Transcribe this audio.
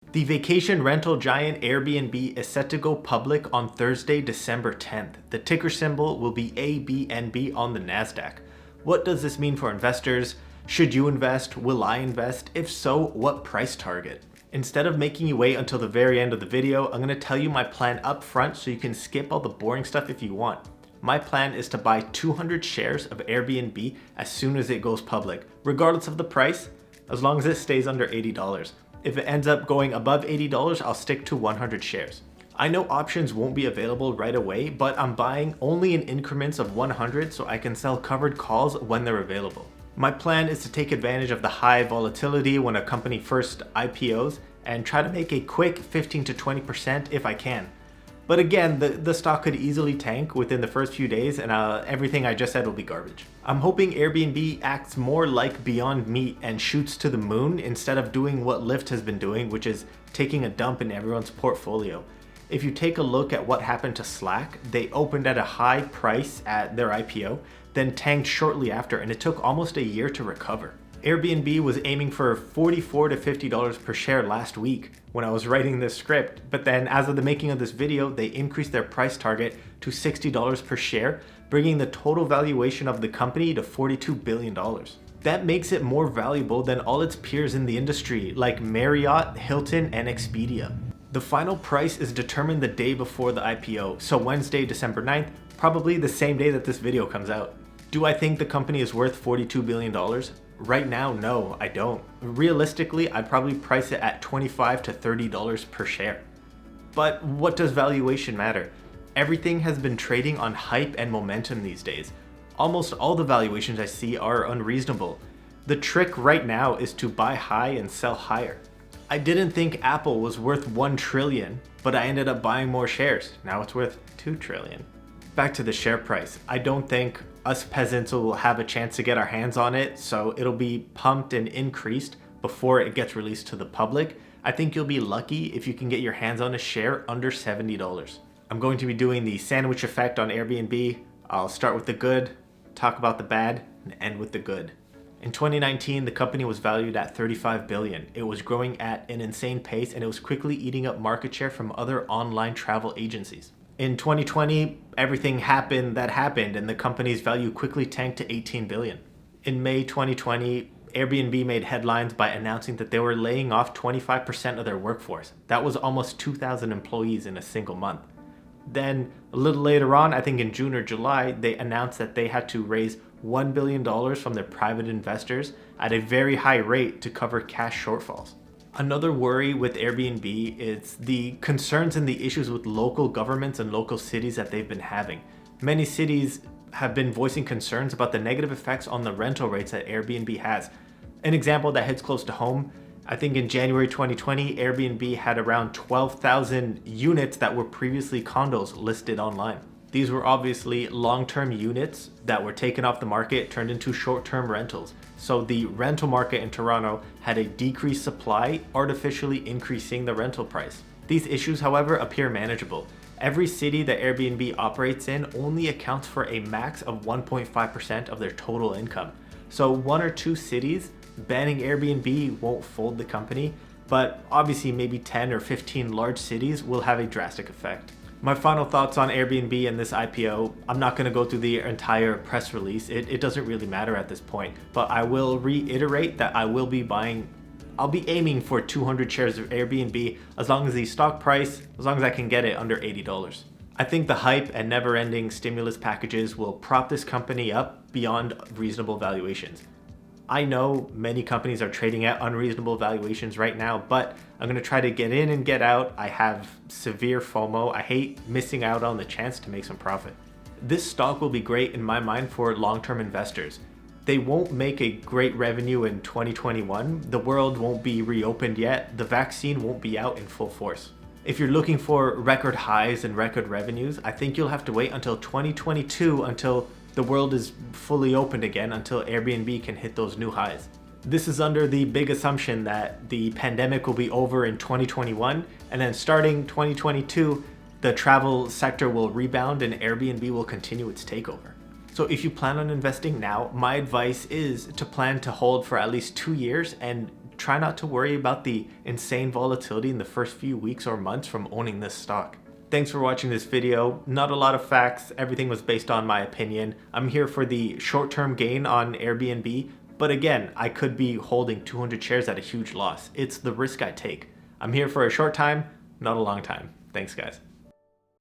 The vacation rental giant Airbnb is set to go public on Thursday, December 10th. The ticker symbol will be ABNB on the NASDAQ. What does this mean for investors? Should you invest? Will I invest? If so, what price target? Instead of making you wait until the very end of the video, I'm going to tell you my plan up front so you can skip all the boring stuff if you want. My plan is to buy 200 shares of Airbnb as soon as it goes public, regardless of the price, as long as it stays under $80. If it ends up going above $80, I'll stick to 100 shares. I know options won't be available right away, but I'm buying only in increments of 100 so I can sell covered calls when they're available. My plan is to take advantage of the high volatility when a company first IPOs and try to make a quick 15 to 20% if I can. But again, the stock could easily tank within the first few days and everything I just said will be garbage. I'm hoping Airbnb acts more like Beyond Meat and shoots to the moon instead of doing what Lyft has been doing, which is taking a dump in everyone's portfolio. If you take a look at what happened to Slack, they opened at a high price at their IPO, then tanked shortly after, and it took almost a year to recover. Airbnb was aiming for $44 to $50 per share last week when I was writing this script, but then as of the making of this video, they increased their price target to $60 per share, bringing the total valuation of the company to $42 billion. That makes it more valuable than all its peers in the industry, like Marriott, Hilton, and Expedia. The final price is determined the day before the IPO, so Wednesday, December 9th, probably the same day that this video comes out. Do I think the company is worth $42 billion? Right now, no, I don't. Realistically, I'd probably price it at $25 to $30 per share. But what does valuation matter? Everything has been trading on hype and momentum these days. Almost all the valuations I see are unreasonable. The trick right now is to buy high and sell higher. I didn't think Apple was worth $1 trillion, but I ended up buying more shares. Now it's worth $2 trillion. Back to the share price. I don't think us peasants will have a chance to get our hands on it, so it'll be pumped and increased before it gets released to the public. I think you'll be lucky if you can get your hands on a share under $70. I'm going to be doing the sandwich effect on Airbnb. I'll start with the good, talk about the bad, and end with the good. In 2019, the company was valued at $35 billion. It was growing at an insane pace and it was quickly eating up market share from other online travel agencies. In 2020, everything happened and the company's value quickly tanked to $18 billion. In May 2020, Airbnb made headlines by announcing that they were laying off 25% of their workforce. That was almost 2,000 employees in a single month. Then a little later on, I think in June or July, they announced that they had to raise $1 billion from their private investors at a very high rate to cover cash shortfalls. Another worry with Airbnb is the concerns and the issues with local governments and local cities that they've been having. Many cities have been voicing concerns about the negative effects on the rental rates that Airbnb has. An example that hits close to home, I think in January 2020, Airbnb had around 12,000 units that were previously condos listed online. These were obviously long-term units that were taken off the market, turned into short-term rentals. So the rental market in Toronto had a decreased supply, artificially increasing the rental price. These issues, however, appear manageable. Every city that Airbnb operates in only accounts for a max of 1.5% of their total income. So one or two cities banning Airbnb won't fold the company, but obviously maybe 10 or 15 large cities will have a drastic effect. My final thoughts on Airbnb and this IPO, I'm not going to go through the entire press release. It doesn't really matter at this point, but I will reiterate that I'll be aiming for 200 shares of Airbnb as long as the stock price, as long as I can get it under $80. I think the hype and never-ending stimulus packages will prop this company up beyond reasonable valuations. I know many companies are trading at unreasonable valuations right now, but I'm going to try to get in and get out. I have severe FOMO. I hate missing out on the chance to make some profit. This stock will be great in my mind for long-term investors. They won't make a great revenue in 2021. The world won't be reopened yet. The vaccine won't be out in full force. If you're looking for record highs and record revenues, I think you'll have to wait until 2022 until the world is fully opened again, until Airbnb can hit those new highs. This is under the big assumption that the pandemic will be over in 2021, and then starting 2022, the travel sector will rebound and Airbnb will continue its takeover. So if you plan on investing now, my advice is to plan to hold for at least 2 years and try not to worry about the insane volatility in the first few weeks or months from owning this stock. Thanks for watching this video. Not a lot of facts, everything was based on my opinion. I'm here for the short-term gain on Airbnb, but again, I could be holding 200 shares at a huge loss. It's the risk I take. I'm here for a short time, not a long time. Thanks guys.